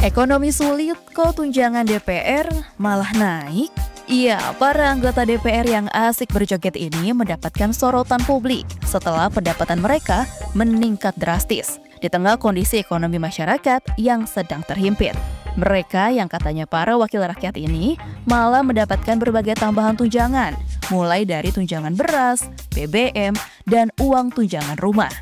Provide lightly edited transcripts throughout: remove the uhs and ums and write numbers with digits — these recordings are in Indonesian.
Ekonomi sulit, kok tunjangan DPR malah naik? Iya, para anggota DPR yang asik berjoget ini mendapatkan sorotan publik setelah pendapatan mereka meningkat drastis di tengah kondisi ekonomi masyarakat yang sedang terhimpit. Mereka yang katanya para wakil rakyat ini malah mendapatkan berbagai tambahan tunjangan, mulai dari tunjangan beras, BBM, dan uang tunjangan rumah.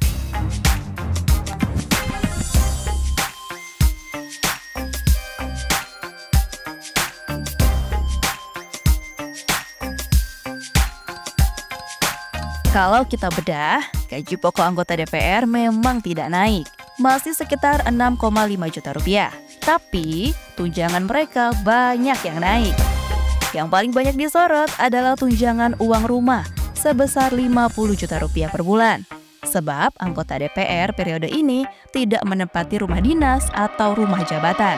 Kalau kita bedah, gaji pokok anggota DPR memang tidak naik, masih sekitar 6,5 juta rupiah. Tapi, tunjangan mereka banyak yang naik. Yang paling banyak disorot adalah tunjangan uang rumah sebesar 50 juta rupiah per bulan. Sebab anggota DPR periode ini tidak menempati rumah dinas atau rumah jabatan.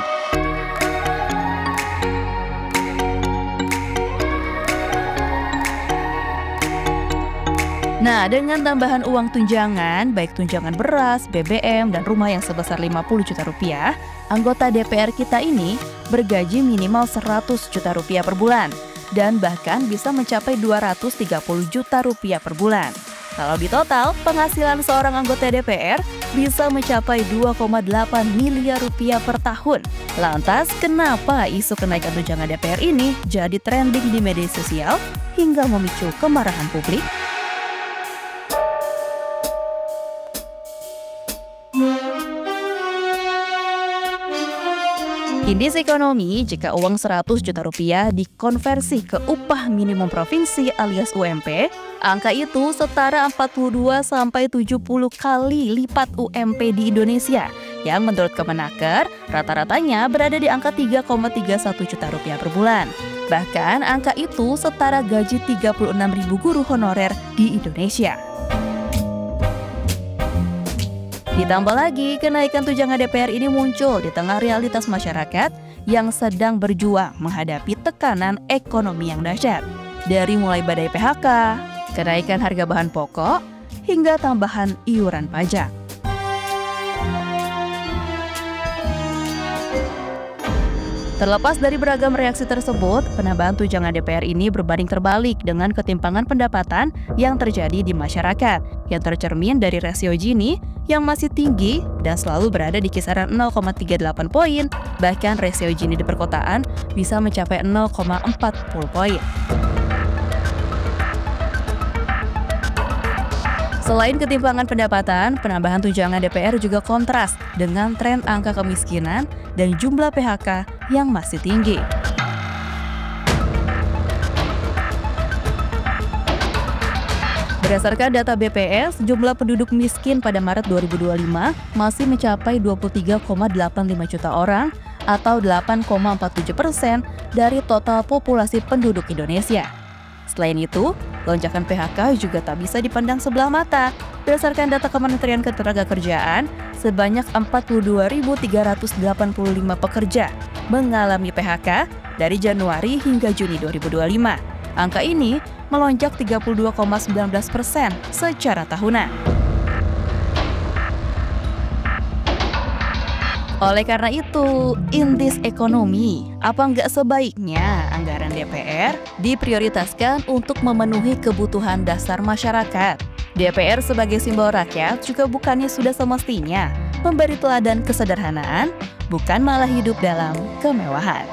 Nah, dengan tambahan uang tunjangan, baik tunjangan beras, BBM, dan rumah yang sebesar 50 juta rupiah, anggota DPR kita ini bergaji minimal 100 juta rupiah per bulan, dan bahkan bisa mencapai 230 juta rupiah per bulan. Kalau di total, penghasilan seorang anggota DPR bisa mencapai 2,8 miliar rupiah per tahun. Lantas, kenapa isu kenaikan tunjangan DPR ini jadi trending di media sosial hingga memicu kemarahan publik? Indeks ekonomi, jika uang 100 juta rupiah dikonversi ke upah minimum provinsi alias UMP, angka itu setara 42-70 kali lipat UMP di Indonesia, yang menurut Kemenaker, rata-ratanya berada di angka 3,31 juta rupiah per bulan. Bahkan angka itu setara gaji 36.000 guru honorer di Indonesia. Ditambah lagi, kenaikan tunjangan DPR ini muncul di tengah realitas masyarakat yang sedang berjuang menghadapi tekanan ekonomi yang dahsyat. Dari mulai badai PHK, kenaikan harga bahan pokok, hingga tambahan iuran pajak. Terlepas dari beragam reaksi tersebut, penambahan tunjangan DPR ini berbanding terbalik dengan ketimpangan pendapatan yang terjadi di masyarakat, yang tercermin dari rasio Gini yang masih tinggi dan selalu berada di kisaran 0,38 poin, bahkan rasio Gini di perkotaan bisa mencapai 0,40 poin. Selain ketimpangan pendapatan, penambahan tunjangan DPR juga kontras dengan tren angka kemiskinan dan jumlah PHK yang masih tinggi. Berdasarkan data BPS, jumlah penduduk miskin pada Maret 2025 masih mencapai 23,85 juta orang atau 8,47% dari total populasi penduduk Indonesia. Selain itu, lonjakan PHK juga tak bisa dipandang sebelah mata. Berdasarkan data Kementerian Ketenagakerjaan, sebanyak 42.385 pekerja mengalami PHK dari Januari hingga Juni 2025. Angka ini melonjak 32,19% secara tahunan. Oleh karena itu, indeks ekonomi, apa nggak sebaiknya anggaran DPR diprioritaskan untuk memenuhi kebutuhan dasar masyarakat? DPR sebagai simbol rakyat juga bukannya sudah semestinya memberi teladan kesederhanaan, bukan malah hidup dalam kemewahan.